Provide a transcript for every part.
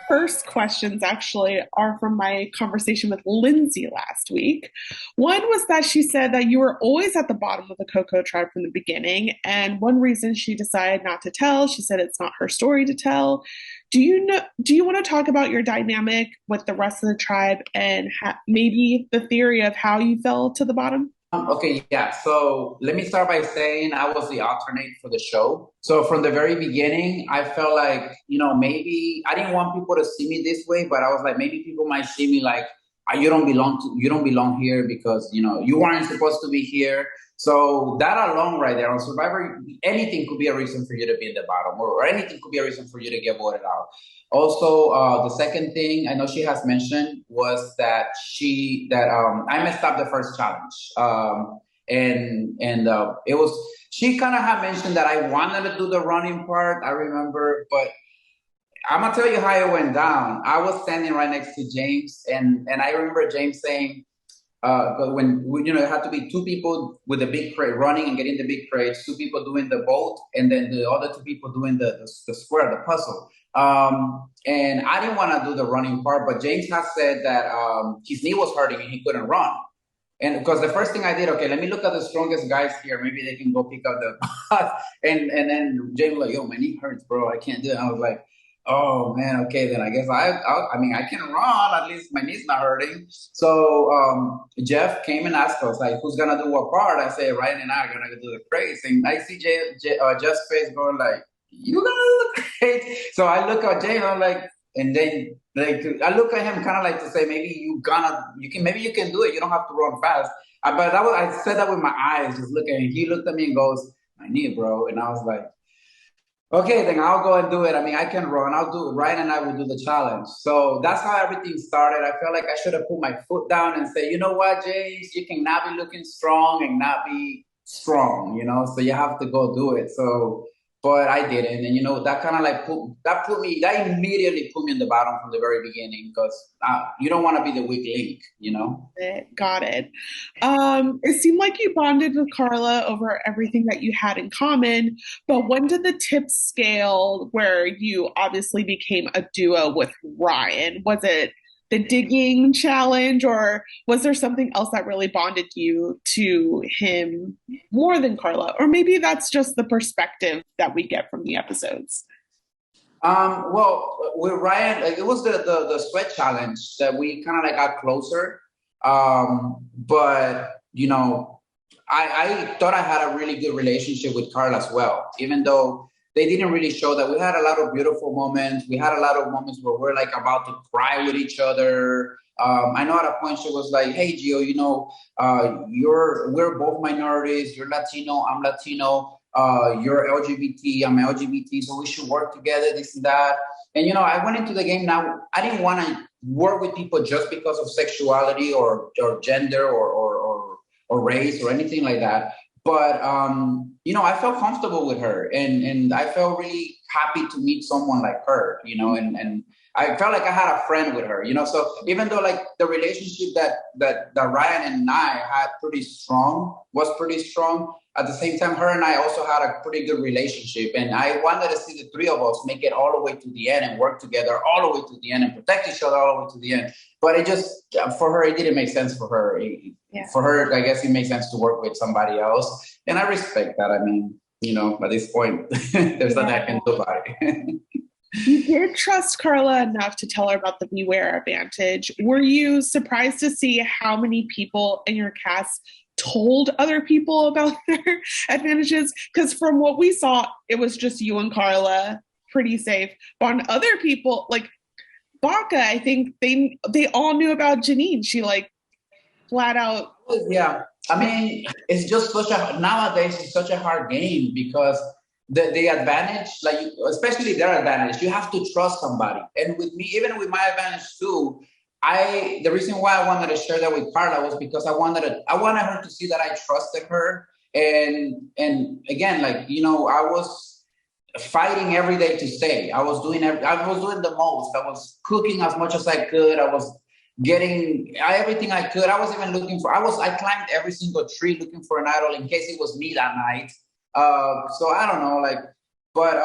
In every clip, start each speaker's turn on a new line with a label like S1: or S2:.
S1: first questions actually are from my conversation with Lindsay last week. One was that she said that you were always at the bottom of the Coco tribe from the beginning. And one reason she decided not to tell, she said it's not her story to tell. Do you want to talk about your dynamic with the rest of the tribe and maybe the theory of how you fell to the bottom?
S2: Okay, yeah. So let me start by saying I was the alternate for the show. So from the very beginning, I felt like, maybe I didn't want people to see me this way, but I was like, maybe people might see me like, you don't belong here because, you weren't supposed to be here. So that alone right there on Survivor, anything could be a reason for you to be in the bottom or anything could be a reason for you to get voted out. Also, the second thing I know she has mentioned was that I messed up the first challenge, and it was she kind of had mentioned that I wanted to do the running part. I remember, but I'm gonna tell you how it went down. I was standing right next to James, and I remember James saying, but when it had to be two people with the big crate running and getting the big crates, two people doing the boat, and then the other two people doing the square, the puzzle. And I didn't want to do the running part, but James has said that his knee was hurting and he couldn't run. And because the first thing I did, okay, let me look at the strongest guys here. Maybe they can go pick up the bus. And then James was like, yo, my knee hurts, bro. I can't do it. I was like, oh man, okay, then I guess I mean, I can run. At least my knee's not hurting. So Jeff came and asked us, like, who's gonna do what part? I say, Ryan and I are gonna do the craze. And I see Jeff's face going like, you gonna do the craze? So I look at Jay and I'm like, and then like I look at him kind of like to say, maybe maybe you can do it. You don't have to run fast. But I said that with my eyes, just looking. And he looked at me and goes, my knee, bro. And I was like, okay, then I'll go and do it. I mean, I can run. I'll do it. Ryan and I will do the challenge. So that's how everything started. I felt like I should have put my foot down and say, you know what, James, you cannot be looking strong and not be strong, So you have to go do it. So, but I didn't. And, that kind of like that immediately put me in the bottom from the very beginning because you don't want to be the weak link.
S1: Got it. It seemed like you bonded with Carla over everything that you had in common, but when did the tips scale where you obviously became a duo with Ryan? Was it the digging challenge, or was there something else that really bonded you to him more than Carla? Or maybe that's just the perspective that we get from the episodes.
S2: Well, with Ryan, like, it was the sweat challenge that we kind of like got closer. But I thought I had a really good relationship with Carl as well, even though they didn't really show that. We had a lot of beautiful moments. We had a lot of moments where we're like about to cry with each other. I know at a point she was like, "Hey, Gio, we're both minorities. You're Latino, I'm Latino. You're LGBT, I'm LGBT, so we should work together, this and that." And I went into the game now. I didn't want to work with people just because of sexuality or gender or race or anything like that. But I felt comfortable with her, and I felt really happy to meet someone like her. And I felt like I had a friend with her. So even though like the relationship that Ryan and I had was pretty strong. At the same time, her and I also had a pretty good relationship, and I wanted to see the three of us make it all the way to the end and work together all the way to the end and protect each other all the way to the end. But for her, it didn't make sense for her.
S1: Yeah.
S2: For her, I guess it makes sense to work with somebody else, and I respect that. I mean, at this point, there's nothing I can do about it.
S1: You did trust Carla enough to tell her about the Beware advantage. Were you surprised to see how many people in your cast told other people about their advantages? Because from what we saw, it was just you and Carla, pretty safe. But on other people, like Baca, I think they all knew about Janine. She like flat out.
S2: Yeah, I mean, it's just nowadays it's such a hard game because the advantage, like especially their advantage, you have to trust somebody. And with me, even with my advantage too, the reason why I wanted to share that with Carla was because I wanted her to see that I trusted her. And again, like, I was fighting every day to stay. I was doing the most. I was cooking as much as I could. I was getting everything I could. I was even I climbed every single tree looking for an idol in case it was me that night. So I don't know, like, but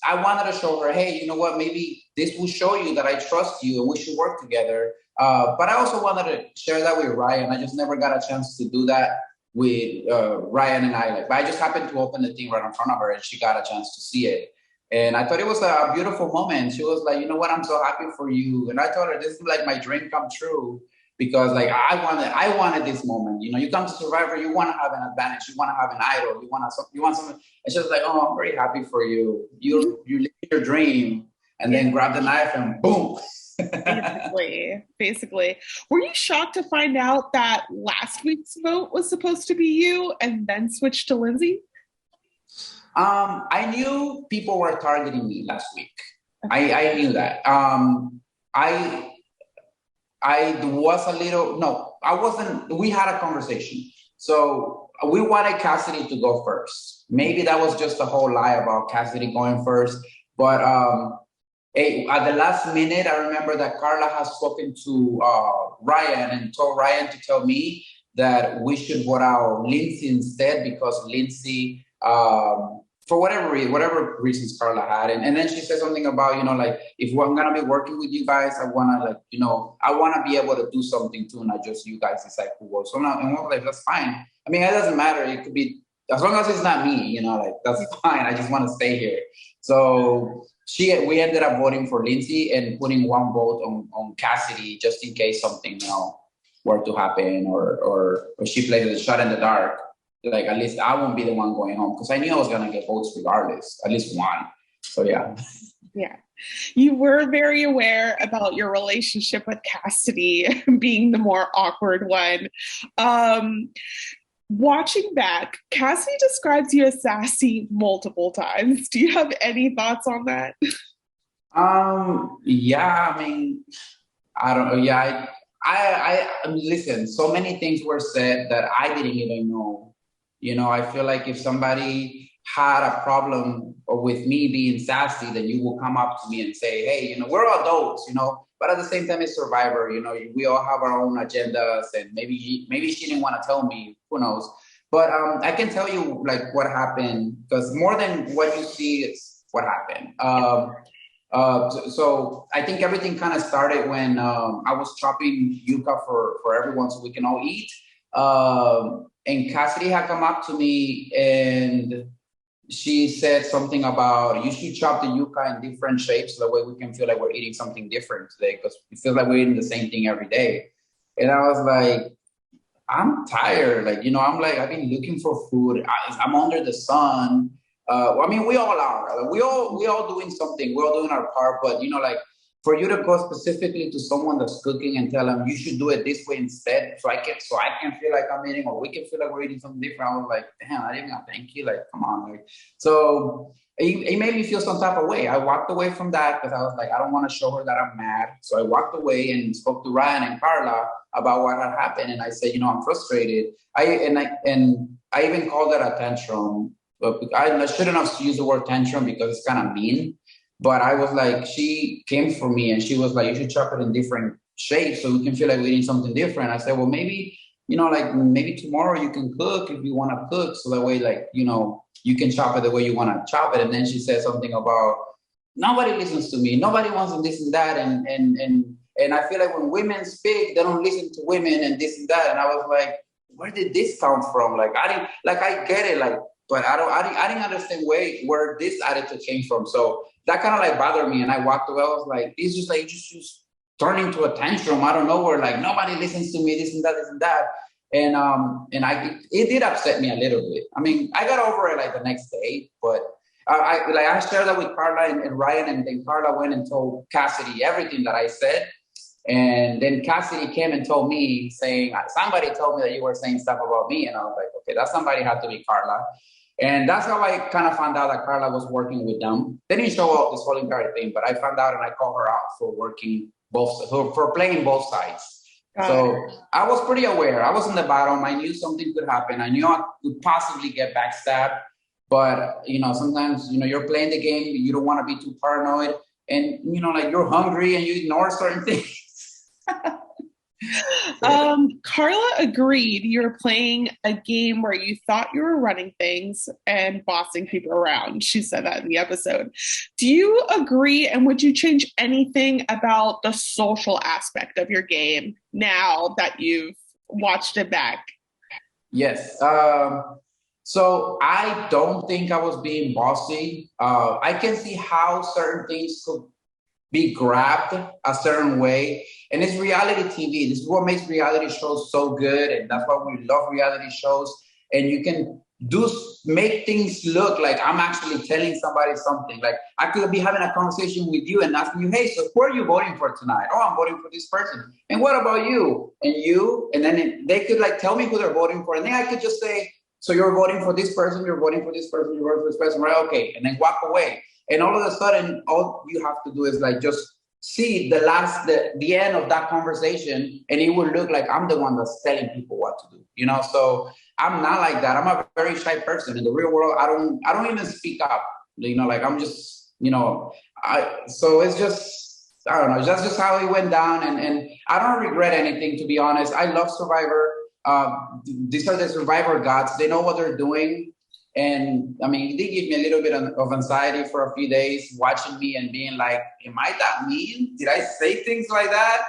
S2: I wanted to show her, hey, you know what? Maybe this will show you that I trust you and we should work together. But I also wanted to share that with Ryan. I just never got a chance to do that with Ryan and I. Like, but I just happened to open the thing right in front of her, and she got a chance to see it. And I thought it was a beautiful moment. She was like, you know what? I'm so happy for you. And I told her, this is like my dream come true because like I wanted this moment. You know, you come to Survivor, you want to have an advantage, you want to have an idol, you want something. And she was like, oh, I'm very happy for you. You live your dream, and
S1: Yeah.
S2: then grab the knife and boom.
S1: Basically. Were you shocked to find out that last week's vote was supposed to be you and then switched to Lindsay?
S2: I knew people were targeting me last week. I knew that. I I was a little, no, I wasn't, we had a conversation. So we wanted Cassidy to go first. Maybe that was just a whole lie about Cassidy going first. But at the last minute, I remember that Carla has spoken to Ryan and told Ryan to tell me that we should vote out Lindsay instead because Lindsay, for whatever reasons Carla had. And then she said something about, like, if I'm going to be working with you guys, I want to, like, I want to be able to do something too, not just you guys decide who votes. So now, and we're like, that's fine. I mean, it doesn't matter. It could be, as long as it's not me, like, that's fine. I just want to stay here. So we ended up voting for Lindsay and putting one vote on Cassidy just in case something, were to happen or she played a shot in the dark. Like, at least I won't be the one going home because I knew I was going to get votes regardless, at least one. So, yeah.
S1: Yeah. You were very aware about your relationship with Cassidy being the more awkward one. Watching back, Cassidy describes you as sassy multiple times. Do you have any thoughts on that?
S2: Yeah, I mean, I don't know. Yeah, I listen, so many things were said that I didn't even know. I feel like if somebody had a problem with me being sassy, then you will come up to me and say, hey, we're adults, but at the same time, it's Survivor, we all have our own agendas, and maybe she didn't want to tell me, who knows? But I can tell you like what happened, because more than what you see, it's what happened. So I think everything kind of started when I was chopping yuca for everyone so we can all eat. And Cassidy had come up to me and she said something about you should chop the yuca in different shapes so that way we can feel like we're eating something different today because we feel like we're eating the same thing every day. And I was like, I'm tired. Like, I'm like, I've been looking for food. I'm under the sun. I mean, we all are. We all doing something. We're all doing our part. But like, for you to go specifically to someone that's cooking and tell them you should do it this way instead, so I can feel like I'm eating, or we can feel like we're eating something different. I was like, damn, I didn't even thank you. Like, come on. Like, so it made me feel some type of way. I walked away from that because I was like, I don't want to show her that I'm mad. So I walked away and spoke to Ryan and Carla about what had happened, and I said, I'm frustrated. I even called it a tantrum. But I shouldn't have used the word tantrum because it's kind of mean. But I was like, she came for me and she was like, you should chop it in different shapes so we can feel like we're eating something different. I said, well, maybe, like maybe tomorrow you can cook if you want to cook. So that way, like, you can chop it the way you want to chop it. And then she said something about nobody listens to me. Nobody wants to this and that. And I feel like when women speak, they don't listen to women and this and that. And I was like, where did this come from? Like, I get it. Like, but I didn't understand where this attitude came from. So that kind of like bothered me. And I walked away. I was like, it's just like, just turn into a tantrum. I don't know where, like, nobody listens to me, this and that, this and that. And it did upset me a little bit. I mean, I got over it like the next day, but I shared that with Carla and Ryan, and then Carla went and told Cassidy everything that I said. And then Cassidy came and told me, saying, somebody told me that you were saying stuff about me. And I was like, okay, that somebody had to be Carla. And that's how I kind of found out that Carla was working with them. They didn't show up this whole entire thing, but I found out and I called her out for for playing both sides. So I was pretty aware. I was in the bottom. I knew something could happen. I knew I could possibly get backstabbed. But, sometimes, you're playing the game. You don't want to be too paranoid. And, like, you're hungry and you ignore certain things.
S1: Carla agreed you're playing a game where you thought you were running things and bossing people around. She said that in the episode. Do you agree? And would you change anything about the social aspect of your game now that you've watched it back?
S2: Yes. So I don't think I was being bossy. I can see how certain things could be grabbed a certain way. And it's reality TV. This is what makes reality shows so good. And that's why we love reality shows. And you can do make things look like I'm actually telling somebody something. Like I could be having a conversation with you and asking you, hey, so who are you voting for tonight? Oh, I'm voting for this person. And what about you? And you? And then they could like tell me who they're voting for. And then I could just say, so you're voting for this person, you're voting for this person, you're voting for this person, right? Okay. And then walk away. And all of a sudden, all you have to do is like just see the end of that conversation, and it will look like I'm the one that's telling people what to do. You know, so I'm not like that. I'm a very shy person. In the real world, I don't even speak up. You know, like I'm just, so it's just, I don't know, that's just how it went down. And I don't regret anything, to be honest. I love Survivor. These are the Survivor gods. They know what they're doing. And I mean, they give me a little bit of anxiety for a few days watching me and being like, am I that mean? Did I say things like that?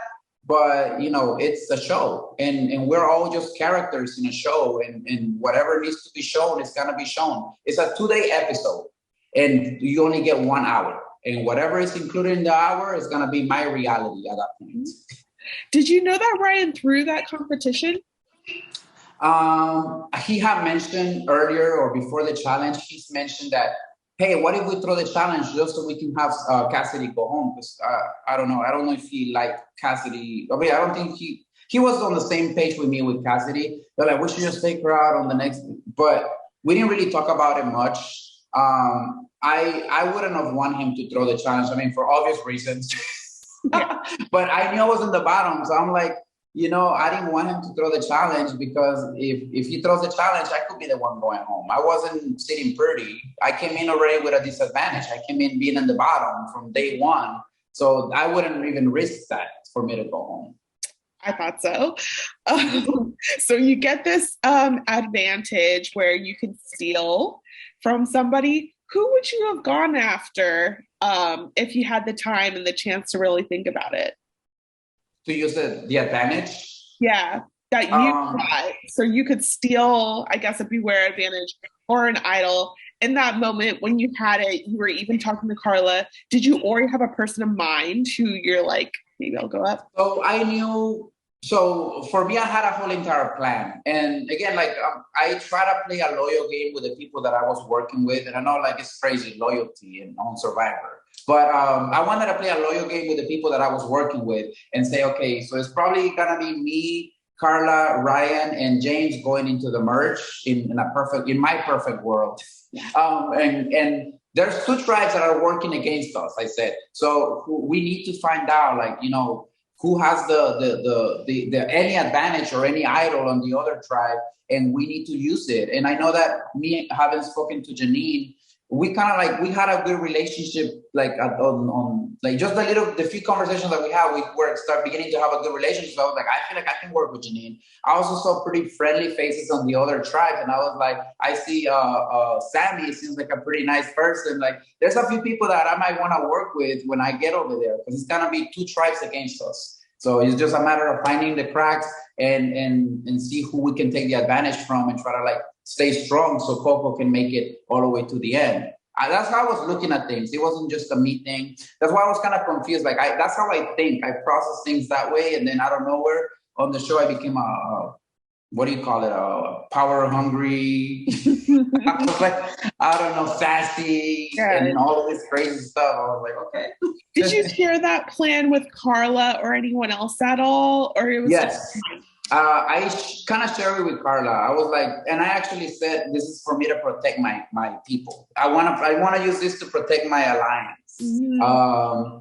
S2: But, it's a show and we're all just characters in a show and whatever needs to be shown is going to be shown. It's a 2-day episode and you only get 1 hour. And whatever is included in the hour is going to be my reality at that point.
S1: Did you know that Ryan threw that competition?
S2: He had mentioned earlier or before the challenge, he's mentioned that, hey, what if we throw the challenge just so we can have Cassidy go home? Because I don't know. I don't know if he liked Cassidy. I mean, I don't think he was on the same page with me with Cassidy. They're like, we should just take her out on the next. But we didn't really talk about it much. I wouldn't have wanted him to throw the challenge. I mean, for obvious reasons. But I knew I was in the bottom. So I'm like, I didn't want him to throw the challenge because if he throws the challenge, I could be the one going home. I wasn't sitting pretty. I came in already with a disadvantage. I came in being in the bottom from day one. So I wouldn't even risk that for me to go home.
S1: I thought so. So you get this advantage where you can steal from somebody. Who would you have gone after if you had the time and the chance to really think about it?
S2: To use the advantage?
S1: Yeah, that you got. So you could steal, I guess, a beware advantage or an idol. In that moment, when you had it, you were even talking to Carla. Did you already have a person in mind who you're like, maybe I'll go up?
S2: So I knew. So for me, I had a whole entire plan. And again, like I try to play a loyal game with the people that I was working with. And I know like it's crazy loyalty and on Survivor. But I wanted to play a loyal game with the people that I was working with and say, okay, so it's probably gonna be me, Carla, Ryan, and James going into the merge in my perfect world. And there's 2 tribes that are working against us. I said, so we need to find out, like who has the any advantage or any idol on the other tribe, and we need to use it. And I know that me having spoken to Janine, we kind of like we had a good relationship, like on like just the few conversations that we had, we were start beginning to have a good relationship. So I was like, I feel like I can work with Janine. I also saw pretty friendly faces on the other tribes, and I was like, I see Sammy seems like a pretty nice person. Like there's a few people that I might want to work with when I get over there because it's gonna be 2 tribes against us. So it's just a matter of finding the cracks and see who we can take the advantage from and try to like stay strong so Coco can make it all the way to the end. That's how I was looking at things. It wasn't just a me thing. That's why I was kind of confused. Like that's how I think. I process things that way, and then out of nowhere on the show, I became what do you call it? Power hungry. I was like, I don't know, sassy, and all of this crazy stuff. I was like, okay.
S1: Did you share that plan with Carla or anyone else at all, or it was?
S2: Yes. I kind of shared it with Carla. I was like, and I actually said, this is for me to protect my people. I want to use this to protect my alliance. Mm-hmm.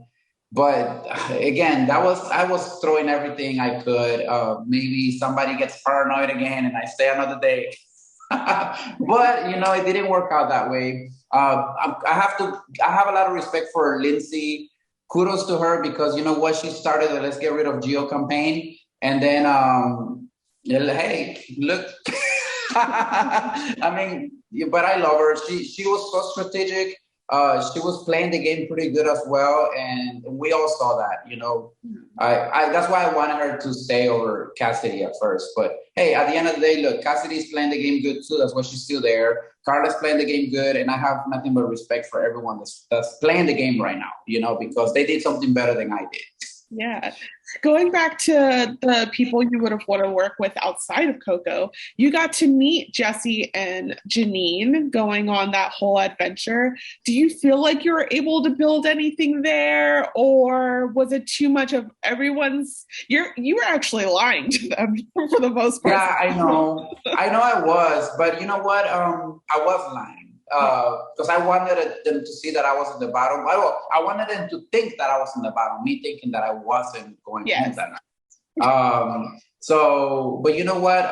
S2: But again, I was throwing everything I could. Maybe somebody gets paranoid again and I stay another day. But it didn't work out that way. I have a lot of respect for Lindsay. Kudos to her because you know what, she started the Let's Get Rid of Geo campaign. And then, hey, look. I mean, but I love her. She was so strategic. She was playing the game pretty good as well, and we all saw that. I that's why I wanted her to stay over Cassidy at first. But hey, at the end of the day, look, Cassidy's playing the game good too. That's why she's still there. Carla's playing the game good, and I have nothing but respect for everyone that's playing the game right now. Because they did something better than I did.
S1: Yeah. Going back to the people you would have want to work with outside of Coco, you got to meet Jesse and Janine going on that whole adventure. Do you feel like you were able to build anything there, or was it too much of everyone's? You were actually lying to them for the most part.
S2: Yeah, I know. I was, but you know what? I was lying because I wanted them to see that I was in the bottom. I wanted them to think that I was in the bottom, me thinking that I wasn't going home that night. But you know what?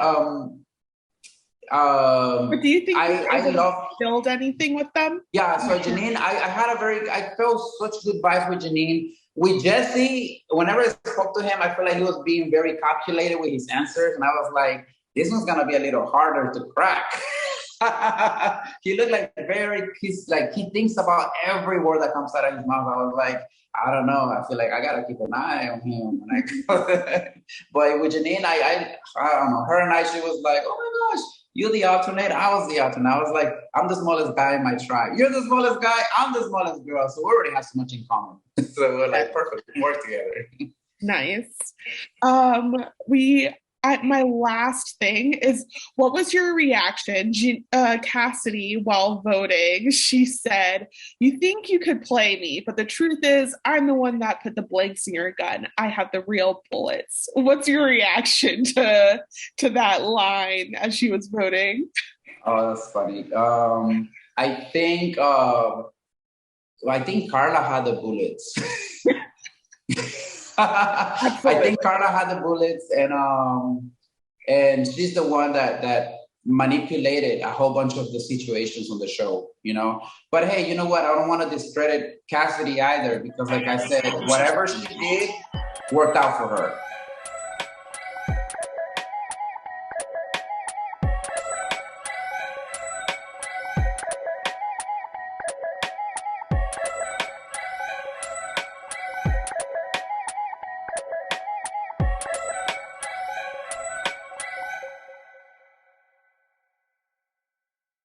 S1: But do you think
S2: I love
S1: build anything with them?
S2: Yeah, so Janine, I felt such good vibes with Janine. With Jesse, whenever I spoke to him, I felt like he was being very calculated with his answers, and I was like, this one's gonna be a little harder to crack. He looked like he thinks about every word that comes out of his mouth. I was like, I don't know. I feel like I gotta keep an eye on him. But with Janine, I don't know. Her and I, she was like, oh my gosh, you're the alternate. I was the alternate. I was like, I'm the smallest guy in my tribe. You're the smallest guy. I'm the smallest girl. So we already have so much in common. So we're like, perfect. We work together.
S1: Nice. We my last thing is, what was your reaction? Cassidy, while voting, she said, "You think you could play me, but the truth is, I'm the one that put the blanks in your gun. I have the real bullets." What's your reaction to that line as she was voting?
S2: Oh, that's funny. I think Carla had the bullets. I think Carla had the bullets, and she's the one that manipulated a whole bunch of the situations on the show. But hey, you know what? I don't want to discredit Cassidy either, because, like I said, whatever she did worked out for her.